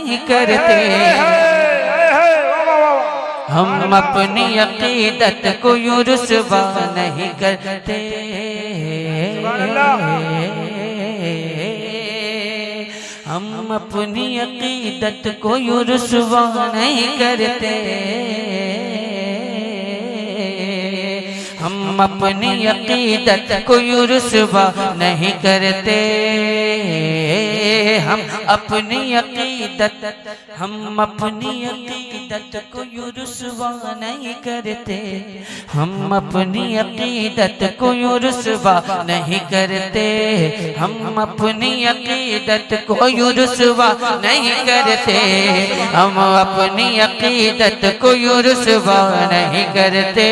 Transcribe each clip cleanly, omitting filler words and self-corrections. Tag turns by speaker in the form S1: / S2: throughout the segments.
S1: नहीं करते। हम अपनी अकीदत को यूं रुस्वा नहीं करते। हम अपनी अकीदत को यूं रुस्वा नहीं करते। हम अपनी अकीदत को यूं रुस्वा नहीं करते। हम अपनी अकीदत को यूं रुस्वा नहीं करते। हम अपनी अकीदत को यूं रुस्वा नहीं करते। हम अपनी अकीदत को यूं रुस्वा नहीं करते। हम अपनी अकीदत को यूं रुस्वा नहीं करते।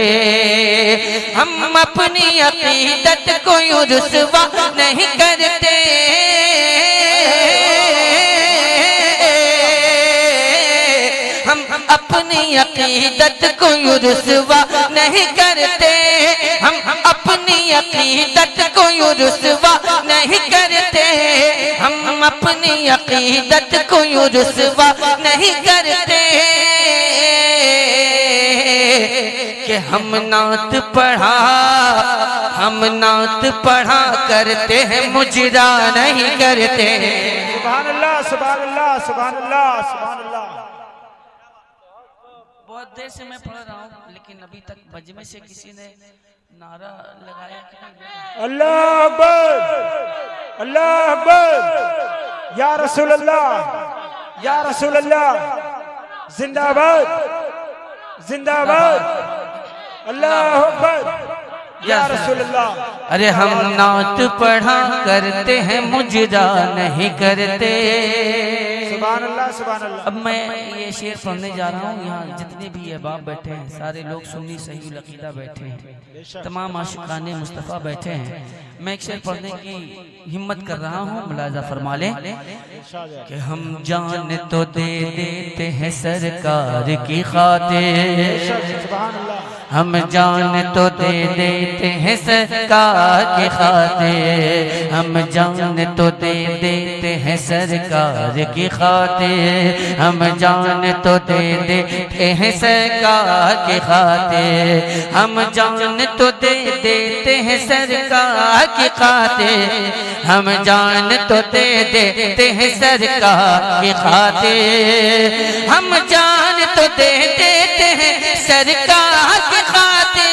S1: हम अपनी अकीदत को यूं रुस्वा नहीं करते। हम अपनी अकीदत को यूं रुस्वा नहीं करते। हम अपनी अकीदत को यूं रुस्वा नहीं करते। हम अपनी अकीदत को यूं रुस्वा नहीं करते। कि हम नात पढ़ा करते हैं, मुजरा नहीं करते।
S2: सुभान अल्लाह, सुभान अल्लाह, सुभान अल्लाह, सुभान अल्लाह।
S1: बहुत देर से मैं पढ़ रहा हूँ, लेकिन अभी तक मजमे से किसी ने नारा लगाया कि नहीं?
S2: अल्लाह अकबर, अल्लाह अकबर, या रसूल अल्लाह, या रसूल अल्लाह, जिंदाबाद, जिंदाबाद, अल्लाह अकबर, या रसूल अल्लाह।
S1: अरे हम नात पढ़ा करते हैं, मुजरा नहीं करते।
S2: सुभान अल्लाह, सुभान अल्लाह।
S1: अब मैं ये शेर पढ़ने जा रहा हूँ। यहाँ जितने भी अहबाब बैठे हैं, सारे लोग सुन्नी सही अकीदा बैठे हैं, तमाम आशिकाने मुस्तफ़ा बैठे हैं। मैं एक शेर पढ़ने की हिम्मत कर रहा हूँ, मुलाजा फरमा लें कि हम जान तो दे देते हैं सरकार की खातिर। हम जान तो दे देते हैं सरकार की खातिर। हम जान तो दे देते हैं सरकार की खातिर। हम जान तो दे देते हैं सरकार की खातिर। हम जान तो दे देते हैं सरकार की खातिर। हम जान तो दे देते हैं सरकार की खातिर। हम जान तो दे देते हैं सरकार की खातिर।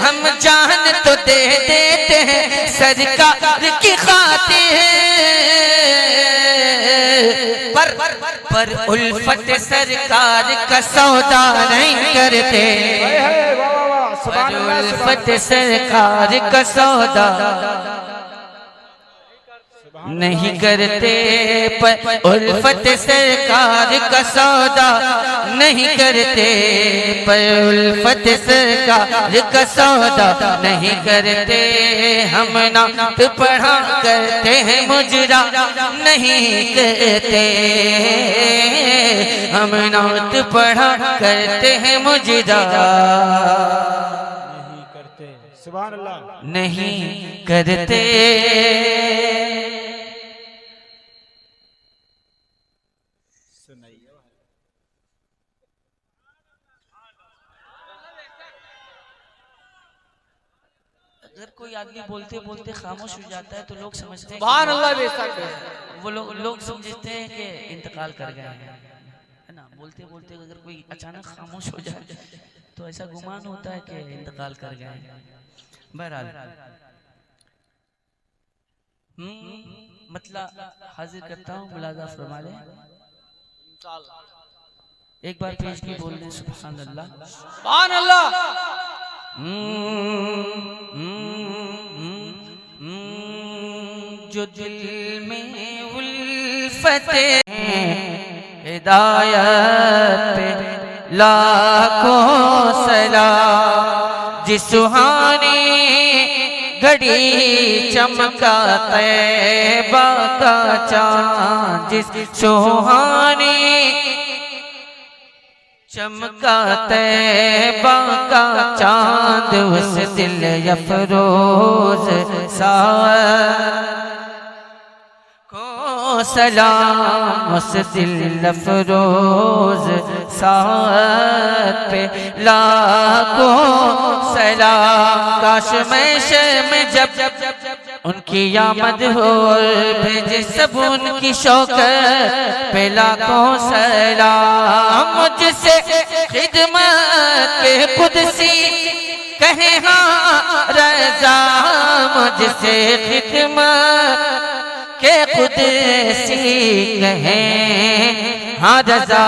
S1: हम जान तो दे देते हैं सरकार की खातिर। पर उल्फत सरकार का सौदा नहीं करते। पर उल्फत सरकार का सौदा नहीं करते। पर उल्फत सरकार का सौदा नहीं करते। पर उल्फत सरकार का सौदा नहीं करते। हम नात पढ़ा करते हैं, मुजरा नहीं करते। हम नात पढ़ा करते हैं, मुजरा
S2: नहीं करते। सुभान अल्लाह,
S1: नहीं करते। अगर कोई आदमी बोलते बोलते खामोश हो जाता है तो लोग समझते हैं
S2: सुभान अल्लाह, बेशक।
S1: वो लोग समझते हैं कि इंतकाल कर गए हैं, है ना। बोलते बोलते अगर कोई अचानक खामोश हो जाए तो ऐसा गुमान होता है कि इंतकाल कर गए हैं। बहरहाल मतलब हाजिर करता हूँ, मुलाजा फरमा लें। एक बार पेश की बोल दें सुभान अल्लाह,
S2: सुभान अल्लाह।
S1: जो दिल में उल्फत हिदायत पे लाखों सलाम। जिस सुहानी घड़ी चमका तैबा का चाँद। जिस सुहानी चमका तैबा का चाँद, उस दिल अफरोज सावर सलाम उस दिल अफरोज साथ पे लाखों सलाम। काश मैं शर्म जब उनकी आमद हो भेजे सब उनकी शौकत पे लाखों सलाम। मुझसे खिदमत के कुदसी कहे हाँ रज़ा, मुझसे खिदमत के कुदसी कहे हाँ रज़ा।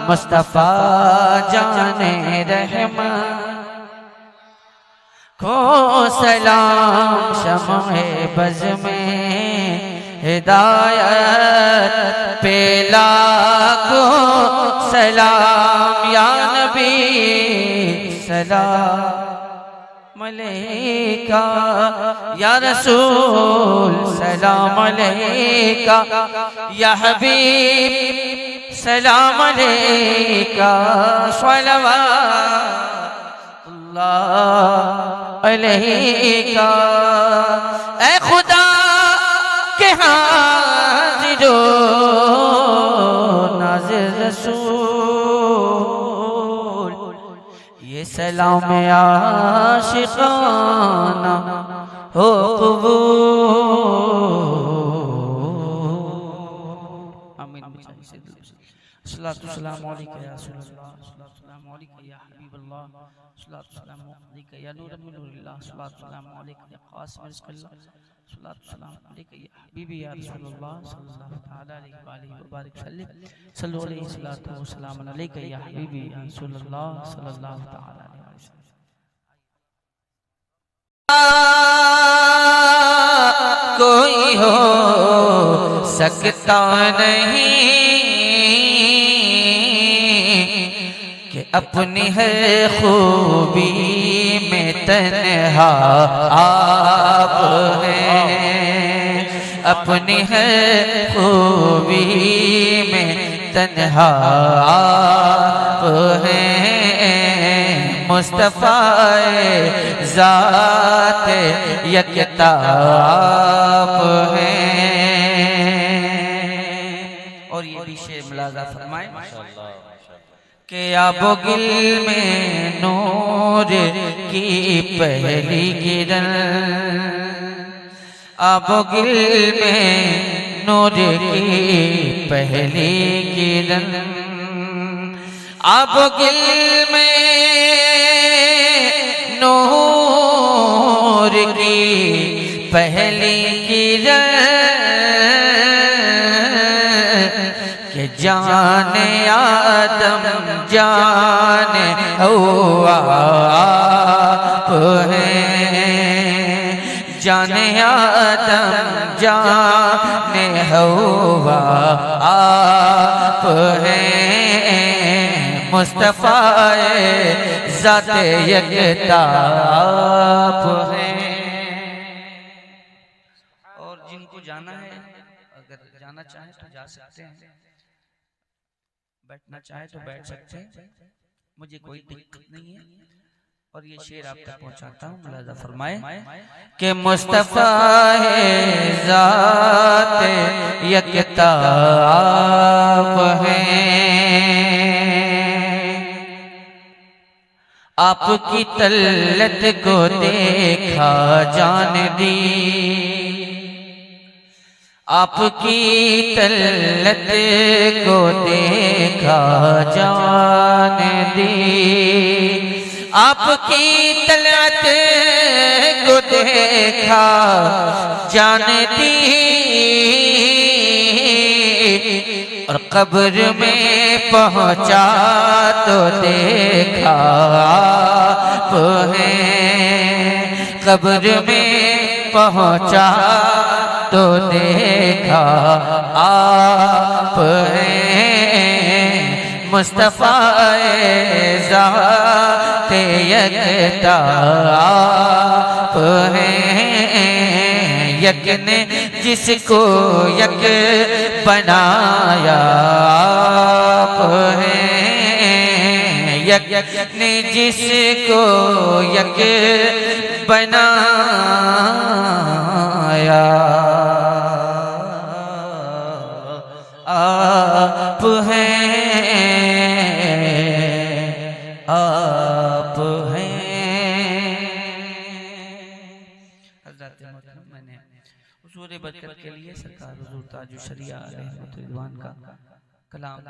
S1: मुस्तफ़ा जाने रहमान को सलाम। शम्ह-ए बज़ में हिदायत पे लाखों सलाम। या नबी सलाम अलैका, या रसूल सलाम अलैका, या हबीब सलाम अलैका। सल्लल्लाहु अलैका। ऐ खुदा के हाज़िरो नाज़िर रसूल, ये सलाम आशिक़ाना हो कबूल। आमीन। अस्सलातु वस्सलामु अलैका या रसूलल्लाह, अस्सलातु वस्सलामु अलैका या हबीबल्लाह, अस्सलातु वस्सलामु अलैका या नूर मिन नूरिल्लाह, अस्सलातु वस्सलामु अलैका या क़ासिम रिज़्क़िल्लाह, अस्सलातु वस्सलामु अलैका या हबीबी या रसूलल्लाह सल्लल्लाहु तआला अलैहि व आलिहि व बारिक सल्लिम। सल्लु अलैहि सल्लातु व सलाम अलैका या हबीबी या रसूलल्लाह सल्लल्लाहु तआला अलैहि व सल्लम। कोई हो सकता नहीं कि अपनी है खूबी में तन्हा आप हैं। अपनी है खूबी में तन्हा आप हैं। मुस्तफ़ाए ज़ात यकता आप हैं। और ये भी शेर मुलाज़ा फरमाए कि आबोगिल में नूर की पहली किरण, आबोगिल में नूर की पहली किरण, आबोगिल में नूर की पहली किरण के जाने आदम जाने हव्वा आप हैं। जाने आदम जाने हव्वा आप हैं। मुस्तफ़ाए ज़ाते यकता आप हैं। और जिनको जाना है, अगर जाना चाहे तो जा सकते हैं, बैठना चाहे तो बैठ सकते हैं, मुझे कोई दिक्कत नहीं है। और ये शेर आप तक पहुंचाता हूँ, मुलाज़ा फरमाए कि मुस्तफ़ा है ज़ात यकता आप हैं। आपकी तल्लत को देखा जान दी, आपकी तल्लत को देखा जान दी, आपकी तल्लत को देखा जान दी। और कब्र में पहुंचा तो देखा आप हैं। कब्र में पहुंचा तो देखा आप हैं। मुस्तफ़ाए ज़ाते यकता आप हैं। यक ने जिसको यक बनाया आप हैं। यक ने जिसको यक बनाया आप हैं, आप हैं। हज़रत मोहतरम मैंने हुज़ूर बरकत के लिए सरकार हुज़ूर ताजुश शरिया अलैहि रिज़वान का कलाम